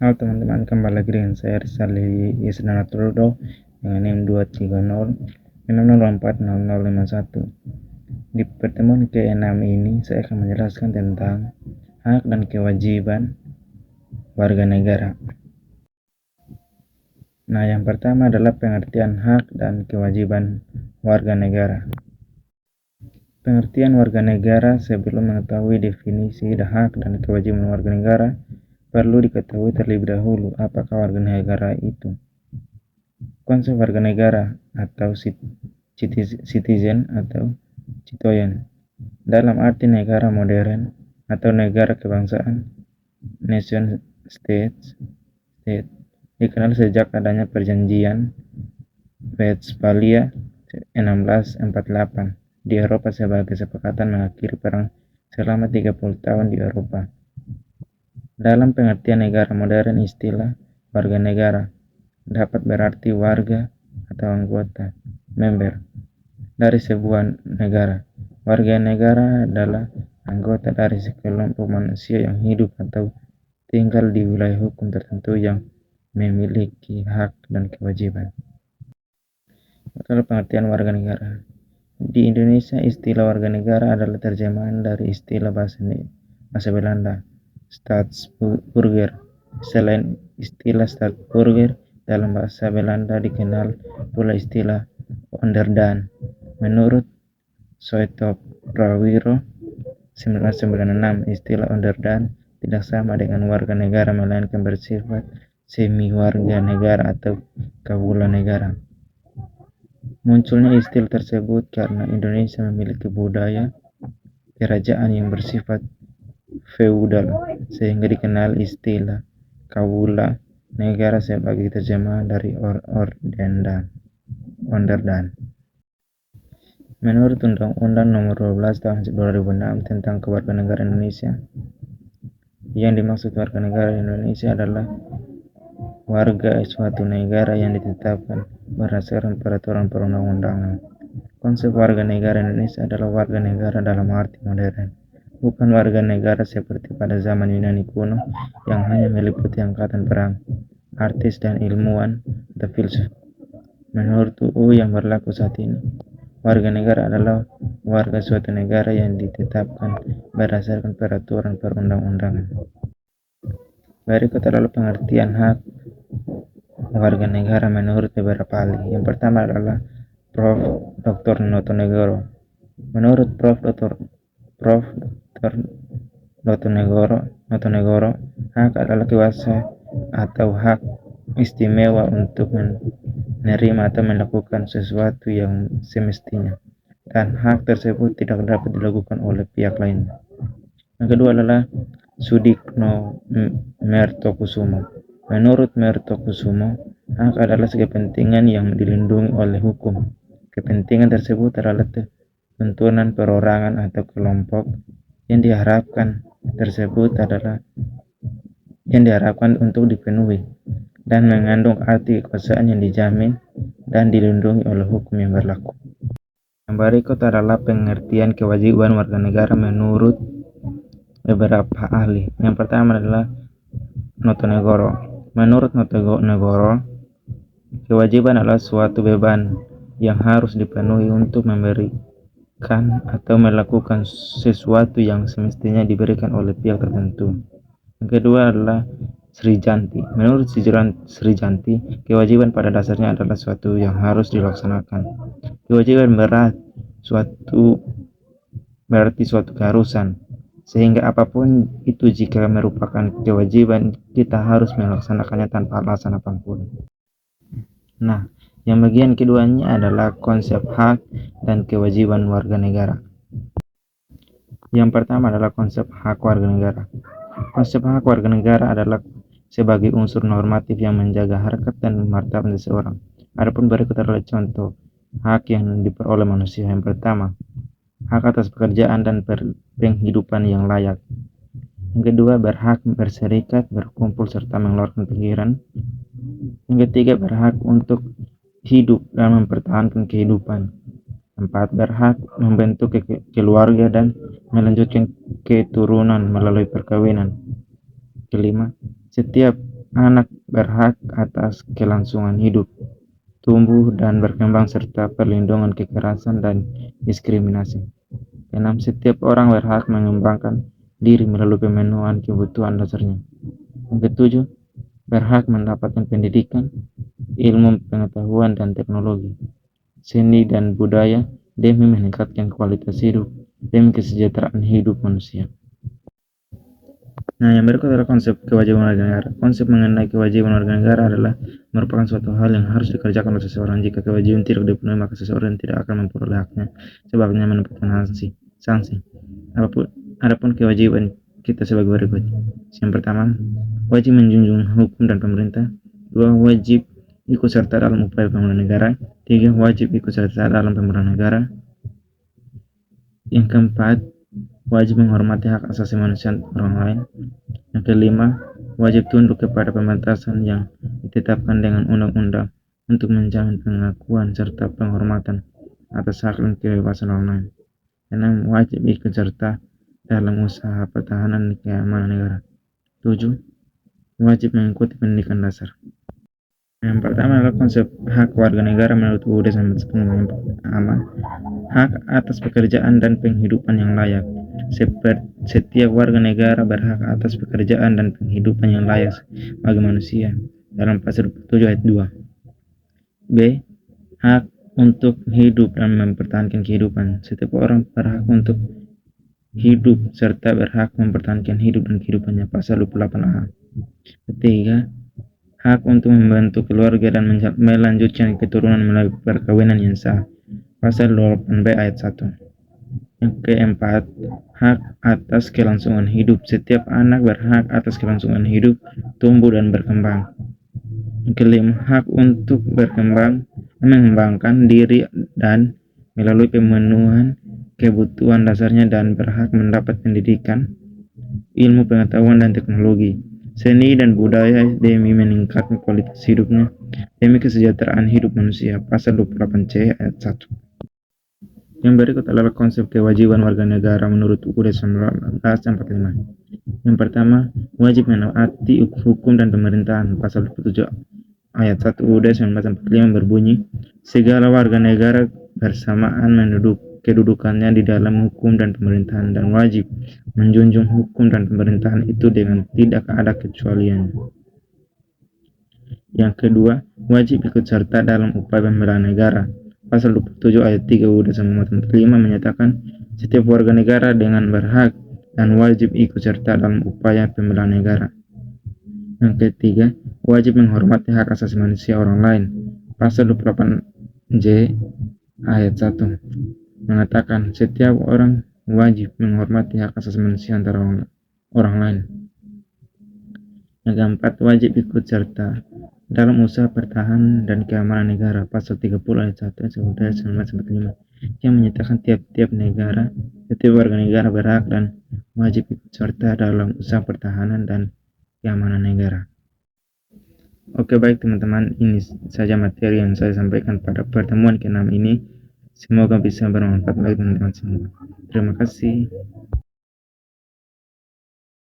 Halo teman-teman, kembali lagi dengan saya Rizali Yesdana Trudo dengan NIM 230 Di pertemuan ke-6 ini saya akan menjelaskan tentang hak dan kewajiban warga negara. Nah, yang pertama adalah pengertian hak dan kewajiban warga negara. Pengertian warga negara sebelum mengetahui definisi hak dan kewajiban warga negara, perlu diketahui terlebih dahulu apakah warga negara itu. Konsep warga negara atau citizen atau citoyen dalam arti negara modern atau negara kebangsaan, nation state, dikenal sejak adanya perjanjian Westphalia 1648 di Eropa sebagai kesepakatan mengakhiri perang selama 30 tahun di Eropa. Dalam pengertian negara modern, istilah warga negara dapat berarti warga atau anggota, member, dari sebuah negara. Warga negara adalah anggota dari sekelompok manusia yang hidup atau tinggal di wilayah hukum tertentu yang memiliki hak dan kewajiban. Kalau pengertian warga negara, di Indonesia istilah warga negara adalah terjemahan dari istilah bahasa Belanda, Staatsburger. Selain istilah Staatsburger, dalam bahasa Belanda dikenal pula istilah Onderdan. Menurut Soetop Prawiro 1996, istilah Onderdan tidak sama dengan warga negara melainkan bersifat semi warga negara atau kawula negara. Munculnya istilah tersebut karena Indonesia memiliki budaya kerajaan yang bersifat feudal, sehingga dikenal istilah kawula negara sebagai terjemahan dari Onderdan. Menurut Undang-Undang Nomor 12 Tahun 2006 tentang Kewarganegaraan Indonesia, yang dimaksud warga negara Indonesia adalah warga suatu negara yang ditetapkan berdasarkan peraturan perundang-undangan. Konsep warga negara Indonesia adalah warga negara dalam arti modern, bukan warga negara seperti pada zaman Yunani kuno yang hanya meliputi angkatan perang, artis dan ilmuwan atau filsuf. Menurut UU yang berlaku saat ini, warga negara adalah warga suatu negara yang ditetapkan berdasarkan peraturan perundang-undangan. Berikut adalah pengertian hak warga negara menurut beberapa ahli. Yang pertama adalah Prof. Dr. Notonegoro. Menurut Prof. Dr. Notonegoro, hak adalah kuasa atau hak istimewa untuk menerima atau melakukan sesuatu yang semestinya, dan hak tersebut tidak dapat dilakukan oleh pihak lain. Yang kedua adalah Sudikno Mertokusumo. Menurut Mertokusumo, hak adalah kepentingan yang dilindungi oleh hukum. Kepentingan tersebut adalah tuntunan perorangan atau kelompok yang diharapkan untuk dipenuhi dan mengandung arti kekuasaan yang dijamin dan dilindungi oleh hukum yang berlaku. Yang berikut adalah pengertian kewajiban warga negara menurut beberapa ahli. Yang pertama adalah Notonegoro. Menurut Notonegoro, kewajiban adalah suatu beban yang harus dipenuhi untuk memberikan atau melakukan sesuatu yang semestinya diberikan oleh pihak tertentu. Yang kedua adalah Srijanti. Menurut Srijanti, kewajiban pada dasarnya adalah suatu yang harus dilaksanakan. Kewajiban berarti suatu keharusan, sehingga apapun itu jika merupakan kewajiban, kita harus melaksanakannya tanpa alasan apapun. Nah, yang bagian keduanya adalah konsep hak dan kewajiban warga negara. Yang pertama adalah konsep hak warga negara. Konsep hak warga negara adalah sebagai unsur normatif yang menjaga harkat dan martabat seseorang. Adapun berikut adalah contoh hak yang diperoleh manusia. Yang pertama, hak atas pekerjaan dan penghidupan yang layak. Yang kedua, berhak berserikat, berkumpul, serta mengeluarkan pikiran. Yang ketiga, berhak untuk hidup dan mempertahankan kehidupan. 4. Berhak membentuk keluarga dan melanjutkan keturunan melalui perkawinan. Kelima, setiap Anak berhak atas kelangsungan hidup, tumbuh dan berkembang serta perlindungan kekerasan dan diskriminasi. 6. Setiap orang berhak mengembangkan diri melalui pemenuhan kebutuhan dasarnya. Yang ketujuh, berhak mendapatkan pendidikan, ilmu pengetahuan dan teknologi, seni dan budaya demi meningkatkan kualitas hidup demi kesejahteraan hidup manusia. Nah, yang berikut adalah konsep kewajiban warga negara. Konsep mengenai kewajiban warga negara adalah merupakan suatu hal yang harus dikerjakan oleh seseorang. Jika kewajiban tidak dipenuhi, maka seseorang tidak akan memperoleh haknya, sebabnya mendapatkan sanksi. Adapun kewajiban kita sebagai berikut. Yang pertama, wajib menjunjung hukum dan pemerintah. 2. Wajib ikut serta dalam upaya pembangunan negara. 3. Wajib ikut serta dalam pemerintahan negara. Yang keempat, wajib menghormati hak asasi manusia orang lain. Yang kelima, wajib tunduk kepada pembatasan yang ditetapkan dengan undang-undang untuk menjamin pengakuan serta penghormatan atas hak dan kebebasan orang lain. 6. Wajib ikut serta dalam usaha pertahanan keamanan negara. 7. Wajib mengikuti pendidikan dasar. Yang pertama adalah konsep hak warga negara menurut UUD 1945 yang pertama, hak atas pekerjaan dan penghidupan yang layak. Setiap warga negara berhak atas pekerjaan dan penghidupan yang layak bagi manusia dalam pasal 27 ayat 2. B. Hak untuk hidup dan mempertahankan kehidupan. Setiap orang berhak untuk hidup serta berhak mempertahankan hidup dan kehidupannya, pasal 28A. Ketiga, hak untuk membentuk keluarga dan melanjutkan keturunan melalui perkawinan yang sah, pasal 28B ayat 1. Yang keempat, hak atas kelangsungan hidup. Setiap anak berhak atas kelangsungan hidup, tumbuh dan berkembang. Yang kelima, hak untuk mengembangkan diri dan melalui pemenuhan kebutuhan dasarnya dan berhak mendapat pendidikan, ilmu pengetahuan dan teknologi, seni dan budaya demi meningkatkan kualitas hidupnya demi kesejahteraan hidup manusia, pasal 28C ayat 1. Yang berikut adalah konsep kewajiban warga negara menurut UUD 1945. Yang pertama, wajib menaati hukum dan pemerintahan, pasal 27 ayat 1 UUD 1945 berbunyi, segala warga negara bersamaan kedudukannya di dalam hukum dan pemerintahan dan wajib menjunjung hukum dan pemerintahan itu dengan tidak ada kecualian. Yang kedua, wajib ikut serta dalam upaya pembelaan negara. Pasal 27 ayat 3 UUD 1945 menyatakan setiap warga negara dengan berhak dan wajib ikut serta dalam upaya pembelaan negara. Yang ketiga, wajib menghormati hak asasi manusia orang lain. Pasal 28J ayat 1 mengatakan setiap orang wajib menghormati hak asasi manusia antara orang lain. Yang keempat, wajib ikut serta dalam usaha pertahanan dan keamanan negara, pasal 30 ayat 1 UUD 1945 yang menyatakan setiap warga negara berhak dan wajib ikut serta dalam usaha pertahanan dan keamanan negara. Oke, baik teman-teman, ini saja materi yang saya sampaikan pada pertemuan ke-6 ini. Semoga bisa bermanfaat bagi teman-teman semua. Terima kasih.